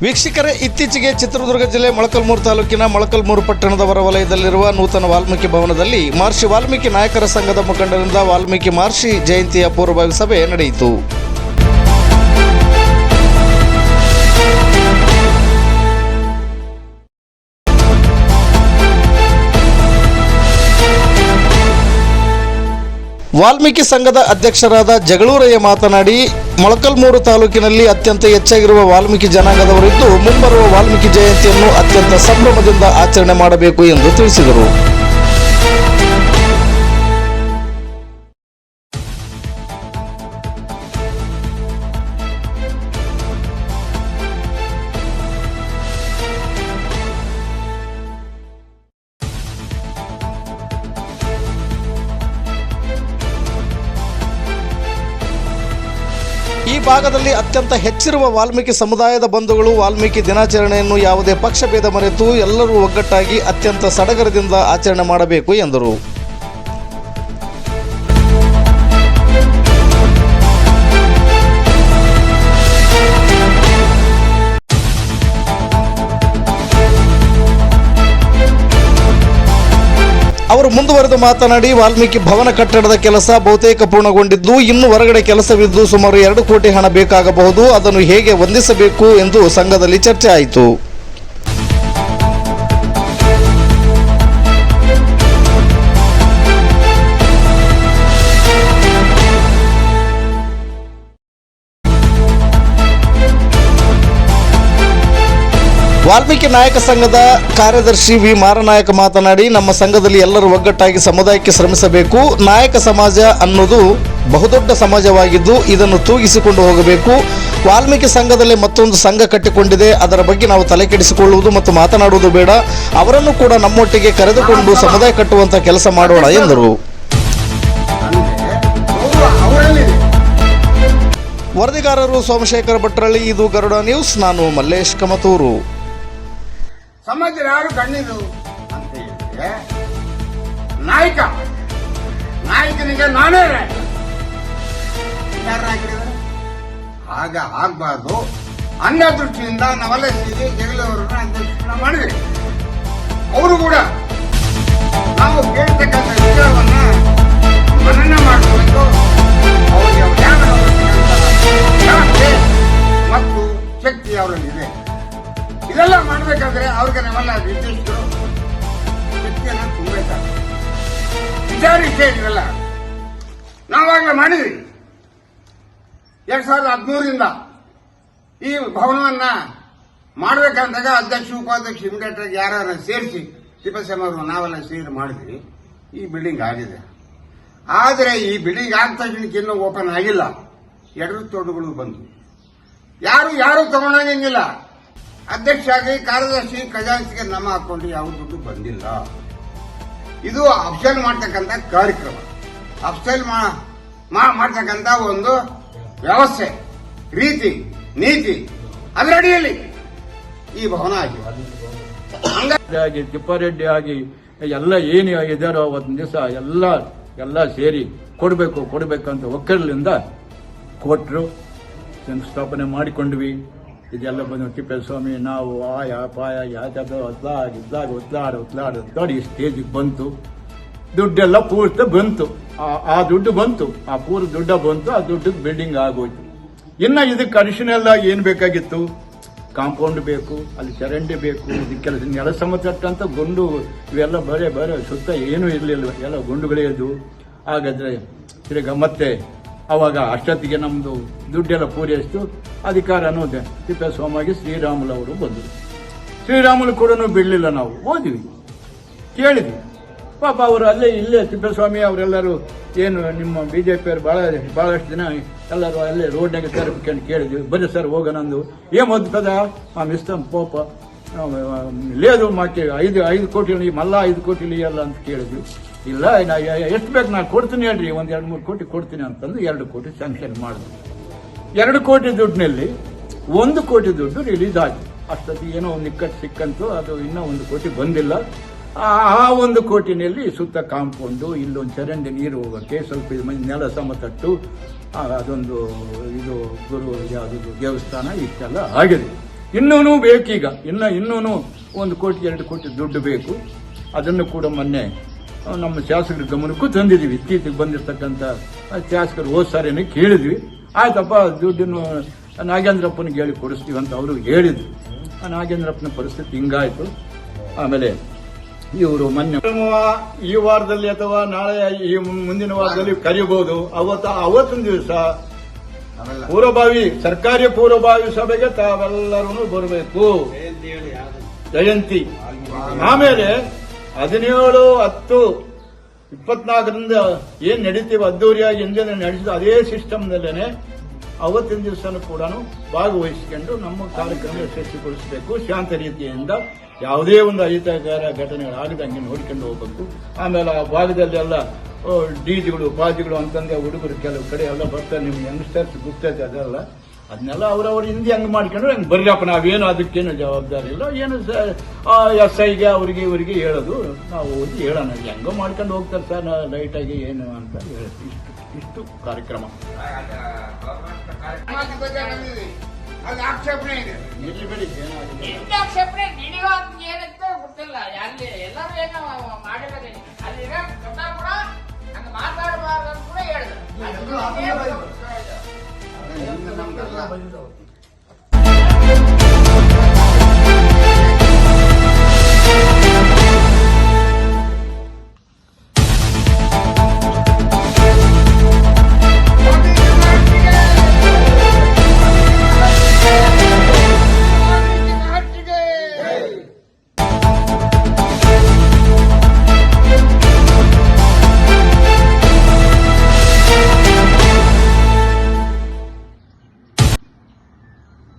ವೀಕ್ಷಕರೇ, ಇತ್ತೀಚೆಗೆ ಚಿತ್ರದುರ್ಗ ಜಿಲ್ಲೆ ಮೊಳಕಾಲ್ಮೂರು ತಾಲೂಕಿನ ಮೊಳಕಾಲ್ಮೂರು ಪಟ್ಟಣದ ಹೊರವಲಯದಲ್ಲಿರುವ ನೂತನ ವಾಲ್ಮೀಕಿ ಭವನದಲ್ಲಿ ಮಹರ್ಷಿ ವಾಲ್ಮೀಕಿ ನಾಯಕರ ಸಂಘದ ಮುಖಂಡರಿಂದ ವಾಲ್ಮೀಕಿ ಮಹರ್ಷಿ ಜಯಂತಿಯ ಪೂರ್ವಭಾವಿ ಸಭೆ ನಡೆಯಿತು. ವಾಲ್ಮೀಕಿ ಸಂಘದ ಅಧ್ಯಕ್ಷರಾದ ಜಗಳೂರಯ್ಯ ಮಾತನಾಡಿ, ಮೊಳಕಾಲ್ಮೂರು ತಾಲೂಕಿನಲ್ಲಿ ಅತ್ಯಂತ ಹೆಚ್ಚಾಗಿರುವ ವಾಲ್ಮೀಕಿ ಜನಾಂಗದವರಿದ್ದು ಮುಂಬರುವ ವಾಲ್ಮೀಕಿ ಜಯಂತಿಯನ್ನು ಅತ್ಯಂತ ಸಂಭ್ರಮದಿಂದ ಆಚರಣೆ ಮಾಡಬೇಕು ಎಂದು ತಿಳಿಸಿದರು. ಈ ಭಾಗದಲ್ಲಿ ಅತ್ಯಂತ ಹೆಚ್ಚಿರುವ ವಾಲ್ಮೀಕಿ ಸಮುದಾಯದ ಬಂಧುಗಳು ವಾಲ್ಮೀಕಿ ದಿನಾಚರಣೆಯನ್ನು ಯಾವುದೇ ಪಕ್ಷಭೇದ ಮರೆತು ಎಲ್ಲರೂ ಒಗ್ಗಟ್ಟಾಗಿ ಅತ್ಯಂತ ಸಡಗರದಿಂದ ಆಚರಣೆ ಮಾಡಬೇಕು ಎಂದರು. ಅವರು ಮುಂದುವರೆದು ಮಾತನಾಡಿ, ವಾಲ್ಮೀಕಿ ಭವನ ಕಟ್ಟಡದ ಕೆಲಸ ಬಹುತೇಕ ಪೂರ್ಣಗೊಂಡಿದ್ದು ಇನ್ನು ಹೊರಗಡೆ ಕೆಲಸವಿದ್ದು ಸುಮಾರು 2 ಕೋಟಿ ಹಣ ಬೇಕಾಗಬಹುದು. ಅದನ್ನು ಹೇಗೆ ಹೊಂದಿಸಬೇಕು ಎಂದು ಸಂಘದಲ್ಲಿ ಚರ್ಚೆ ಆಯಿತು. ವಾಲ್ಮೀಕಿ ನಾಯಕ ಸಂಘದ ಕಾರ್ಯದರ್ಶಿ ವಿ ಮಾರನಾಯಕ ಮಾತನಾಡಿ, ನಮ್ಮ ಸಂಘದಲ್ಲಿ ಎಲ್ಲರೂ ಒಗ್ಗಟ್ಟಾಗಿ ಸಮುದಾಯಕ್ಕೆ ಶ್ರಮಿಸಬೇಕು. ನಾಯಕ ಸಮಾಜ ಅನ್ನೋದು ಬಹುದೊಡ್ಡ ಸಮಾಜವಾಗಿದ್ದು ಇದನ್ನು ತೂಗಿಸಿಕೊಂಡು ಹೋಗಬೇಕು. ವಾಲ್ಮೀಕಿ ಸಂಘದಲ್ಲಿ ಮತ್ತೊಂದು ಸಂಘ ಕಟ್ಟಿಕೊಂಡಿದೆ, ಅದರ ಬಗ್ಗೆ ನಾವು ತಲೆಕೆಡಿಸಿಕೊಳ್ಳುವುದು ಮತ್ತು ಮಾತನಾಡುವುದು ಬೇಡ. ಅವರನ್ನು ಕೂಡ ನಮ್ಮೊಟ್ಟಿಗೆ ಕರೆದುಕೊಂಡು ಸಮುದಾಯ ಕಟ್ಟುವಂಥ ಕೆಲಸ ಮಾಡೋಣ ಎಂದರು. ವರದಿಗಾರರು ಸೋಮಶೇಖರ ಭಟ್ರಳ್ಳಿ, ಇದು ಗರುಡ ನ್ಯೂಸ್. ನಾನು ಮಲ್ಲೇಶ್ ಕಮತೂರು. ಸಮಾಜದಲ್ಲಿ ಯಾರು ಕಣ್ಣಿದು ಅಂತ ಹೇಳಿದ್ರೆ ನಾಯಕನಿಗೆ ನಾನೇ ಹಾಗೆ ಆಗ್ಬಾರ್ದು ಅನ್ನೋ ದೃಷ್ಟಿಯಿಂದ ನಾವೆಲ್ಲ ಸೇರಿ ಜಗಳೂರನ್ನ ಅಧ್ಯಕ್ಷರನ್ನ ಮಾಡಿದ್ವಿ. ಅವರು ಕೂಡ ನಾವು ಕೇಳ್ತಕ್ಕಂಥ ವಿಚಾರವನ್ನ ಮನನ ಮಾಡಬೇಕು. ಅವರಿಗೆ ವ್ಯಾಖ್ಯೆ ಮತ್ತು ಶಕ್ತಿ ಅವರಲ್ಲಿದೆ. ಇದೆಲ್ಲ ಮಾಡಬೇಕಾದ್ರೆ ಅವ್ರಿಗೆ ನಾವೆಲ್ಲ ನಿರ್ದೇಶಕರು ಶಕ್ತಿಯನ್ನು ತುಂಬಬೇಕಾಗ್ತದೆ. ವಿಚಾರ ಇಷ್ಟೇ ಇದೆಲ್ಲ ನಾವಾಗಲೇ ಮಾಡಿದ್ವಿ. 2013ರಿಂದ ಈ ಭವನವನ್ನ ಮಾಡಬೇಕಂದಾಗ ಅಧ್ಯಕ್ಷ ಉಪಾಧ್ಯಕ್ಷ ಇಮಿಡಿಯೇಟ್ ಆಗಿ ಯಾರು ಸೇರಿಸಿ ತಿಪ್ಪೇಸ್ವಾಮಿ ನಾವೆಲ್ಲ ಸೇರಿ ಮಾಡಿದ್ವಿ. ಈ ಬಿಲ್ಡಿಂಗ್ ಆಗಿದೆ. ಆದರೆ ಈ ಬಿಲ್ಡಿಂಗ್ ಆದ ತಕ್ಷಣಕ್ಕೆ ಇನ್ನೂ ಓಪನ್ ಆಗಿಲ್ಲ. ಎರಡು ತೋಟಗಳು ಬಂದು ಯಾರು ತಗೊಂಡಂಗಿಲ್ಲ. ಅಧ್ಯಕ್ಷ ಆಗಿ ಕಾರ್ಯದರ್ಶಿ ಖಜಾಂಚಿಗೆ ನಮ್ಮ ಹಾಕೊಂಡು ಯಾವ ದುಡ್ಡು ಬಂದಿಲ್ಲ. ಇದು ಅಫ್ಸಲ್ ಮಾಡ್ತಕ್ಕಂಥ ಕಾರ್ಯಕ್ರಮ, ಅಫ್ಸಲ್ ಮಾಡ್ತಕ್ಕಂಥ ಒಂದು ವ್ಯವಸ್ಥೆ, ರೀತಿ ನೀತಿ, ಅದರ ಅಡಿಯಲ್ಲಿ ಈ ಭವನ ಆಗಿದೆ. ತಿಪ್ಪಾರೆಡ್ಡಿ ಆಗಿ ಎಲ್ಲ ಏನು ಇದಾರೋ ಅವತ್ತಿನ ದಿವಸ ಎಲ್ಲ ಸೇರಿ ಕೊಡಬೇಕಂತ ಒಕ್ಕಲಿಂದ ಕೊಟ್ಟರು. ಶಂಕುಸ್ಥಾಪನೆ ಮಾಡಿಕೊಂಡ್ವಿ. ಇದೆಲ್ಲ ಬಂದು ತಿಪ್ಪೇಸ್ವಾಮಿ ನಾವು ಪಾಯ ಒತ್ತಲಾಡಿ ಸ್ಟೇಜಿಗೆ ಬಂತು. ದುಡ್ಡೆಲ್ಲ ಪೂರ್ತಿ ಬಂತು. ಆ ದುಡ್ಡು ಬಂತು, ಆ ಪೂರ್ತಿ ದುಡ್ಡ ಬಂತು. ಆ ದುಡ್ಡಿಗೆ ಬಿಲ್ಡಿಂಗ್ ಆಗೋಯ್ತು. ಇನ್ನು ಇದಕ್ಕೆ ಅಡಿಷನಲ್ ಆಗಿ ಏನು ಬೇಕಾಗಿತ್ತು? ಕಾಂಪೌಂಡ್ ಬೇಕು, ಅಲ್ಲಿ ಚರಂಡಿ ಬೇಕು, ಇದಕ್ಕೆಲ್ಲ ನೆಲ ಸಮತಟ್ಟಂತ ಗುಂಡು ಇವೆಲ್ಲ ಬರೇ ಸುತ್ತ ಏನೂ ಇರಲಿಲ್ಲ, ಎಲ್ಲ ಗುಂಡುಗಳೇ ಇದ್ವು. ಹಾಗಾದ್ರೆ ತಿರ್ಗ ಮತ್ತೆ ಅವಾಗ ಅಷ್ಟೊತ್ತಿಗೆ ನಮ್ಮದು ದುಡ್ಡೆಲ್ಲ ಪೂರೈಸಿತು. ಅಧಿಕಾರ ಅನ್ನೋದೆ ತಿಪ್ಪೇಸ್ವಾಮಿಗೆ ಶ್ರೀರಾಮುಲು ಅವರು ಬಂದರು. ಶ್ರೀರಾಮುಲು ಕೂಡ ಬಿಡಲಿಲ್ಲ. ನಾವು ಹೋದ್ವಿ, ಕೇಳಿದ್ವಿ. ಪಾಪ ಅವರು ಇಲ್ಲೇ ತಿಪ್ಪೇಸ್ವಾಮಿ ಅವರೆಲ್ಲರೂ ಏನು ನಿಮ್ಮ ಬಿಜೆಪಿಯವರು ಬಹಳಷ್ಟು ದಿನ ಎಲ್ಲರೂ ಅಲ್ಲೇ ರೋಡ್ನಾಗ ತರಬೇಕಂತ ಕೇಳಿದ್ವಿ. ಬರೀ ಸರ್ ಹೋಗೋಣ ಅಂದು ಏನ್ ಓದ್ತದ ಮಿಸ್ಟರ್ ಪೋಪ లేదు మాకు 5 ಕೋಟಿ ಮಲ್ಲ 5 ಕೋಟಿ ಎಲ್ಲ ಅಂತ ಕೇಳಿದ್ವಿ. ಇಲ್ಲ ಎಷ್ಟು ಬೇಕು ನಾನು ಕೊಡ್ತೀನಿ ಹೇಳ್ರಿ, 1-2-3 ಕೋಟಿ ಕೊಡ್ತೀನಿ ಅಂತಂದು 2 ಕೋಟಿ ಸ್ಯಾಂಕ್ಷನ್ ಮಾಡಿದ್ವಿ. 2 ಕೋಟಿ ದುಡ್ಡಿನಲ್ಲಿ 1 ಕೋಟಿ ದುಡ್ಡು ರಿಲೀಸ್ ಆಯ್ತು. ಅಷ್ಟೊತ್ತಿಗೆ ಏನೋ ಒಂದು ನಿಕ್ಕಟ್ಟು ಸಿಕ್ಕಂತು. ಅದು ಇನ್ನೂ 1 ಕೋಟಿ ಬಂದಿಲ್ಲ. ಆ 1 ಕೋಟಿನಲ್ಲಿ ಸುತ್ತ ಕಾಂಪೌಂಡು, ಇಲ್ಲೊಂದು ಚರಂಡಿ ನೀರು ಹೋಗೋಕ್ಕೆ, ಸ್ವಲ್ಪ ನೆಲ ಸಮತಟ್ಟು, ಅದೊಂದು ಇದು ಗುರು ಯಾವುದು ದೇವಸ್ಥಾನ ಇಷ್ಟೆಲ್ಲ ಆಗಿದೆ. ಇನ್ನೂ ಬೇಕೀಗ ಇನ್ನೂ 1 ಕೋಟಿ 2 ಕೋಟಿ ದುಡ್ಡು ಬೇಕು. ಅದನ್ನು ಕೂಡ ಮೊನ್ನೆ ನಮ್ಮ ಶಾಸಕರ ಗಮನಕ್ಕೂ ತಂದಿದ್ದೀವಿ. ಇತ್ತೀಚೆಗೆ ಬಂದಿರತಕ್ಕಂಥ ಶಾಸಕರು ಹೋದ ಸಾರಿನೇ ಕೇಳಿದ್ವಿ. ಆಯ್ತಪ್ಪ ದುಡ್ಡನ್ನು ನಾಗೇಂದ್ರಪ್ಪನಿಗೆ ಹೇಳಿ ಕೊಡಿಸ್ತೀವಿ ಅಂತ ಅವರು ಹೇಳಿದ್ರು. ನಾಗೇಂದ್ರಪ್ಪನ ಪರಿಸ್ಥಿತಿ ಹಿಂಗಾಯ್ತು. ಆಮೇಲೆ ಇವರು ಮೊನ್ನೆ ಈ ವಾರದಲ್ಲಿ ಅಥವಾ ನಾಳೆ ಈ ಮುಂದಿನ ವಾರದಲ್ಲಿ ಕರೀಬಹುದು. ಅವತ್ತಿನ ದಿವಸ ಪೂರ್ವಭಾವಿ ಸರ್ಕಾರಿ ಪೂರ್ವಭಾವಿ ಸಭೆಗೆ ತಾವೆಲ್ಲರೂ ಬರಬೇಕು. ಜಯಂತಿ ಆಮೇಲೆ 17/10/24 ಏನ್ ನಡೀತೀವಿ ಅದ್ದೂರಿಯಾಗಿ ಹಿಂದೆ ನಡೆಸಿದ ಅದೇ ಸಿಸ್ಟಮ್ನಲ್ಲೇನೆ ಅವತ್ತಿನ ದಿವಸನೂ ಕೂಡ ಭಾಗವಹಿಸಿಕೊಂಡು ನಮ್ಮ ಕಾರ್ಯಕ್ರಮ ಯಶಸ್ವಿಗೊಳಿಸಬೇಕು. ಶಾಂತ ರೀತಿಯಿಂದ ಯಾವುದೇ ಒಂದು ಅಹಿತಕರ ಘಟನೆಗಳಾಗದಂಗೆ ನೋಡ್ಕೊಂಡು ಹೋಗ್ಬೇಕು. ಆಮೇಲೆ ಆ ಭಾಗದಲ್ಲೆಲ್ಲ ಡಿಜಿಗಳು ಬಾಜಿಗಳು ಅಂತಂದ್ರೆ ಹುಡುಗರು ಕೆಲವು ಕಡೆ ಎಲ್ಲ ಬರ್ತಾರೆ. ನಿಮ್ಗೆ ಯಂಗ್ಸ್ಟರ್ಸ್ ಗೊತ್ತೈತೆ ಅದೆಲ್ಲ. ಅದನ್ನೆಲ್ಲ ಅವ್ರವ್ರ ಹಿಂದೆ ಹಂಗೆ ಮಾಡ್ಕೊಂಡು ಹಂಗೆ ಬರ್ಲಪ್ಪ, ನಾವೇನು ಅದಕ್ಕೇನು ಜವಾಬ್ದಾರಿ ಇಲ್ಲ. ಏನು SIಗೆ ಅವ್ರಿಗೆ ಇವರಿಗೆ ಹೇಳೋದು, ನಾವು ಹೋಗಿ ಹೇಳೋಣ. ಹೆಂಗೋ ಮಾಡ್ಕೊಂಡು ಹೋಗ್ತಾರೆ ಸರ್ ಲೈಟಾಗಿ ಏನು ಅಂತ ಹೇಳಿ ಇಷ್ಟು ಕಾರ್ಯಕ್ರಮ. ಅದು ಆಕ್ಷೇಪಣೆ ಇದೆ. ಆಕ್ಷೇಪಣೆ ನೀಡಿರೋ ಅಂತ ಏನಂತ ಗೊತ್ತಿಲ್ಲ. ಅಲ್ಲಿ ಎಲ್ಲರೂ ಏನೋ ಮಾಡಿರೋದೇ ಅಲ್ಲಿ ಕೂಡ ಹಂಗ ಮಾತಾಡಬಾರ್ದು ಅಂತ ಕೂಡ ಹೇಳಿದ್ರು.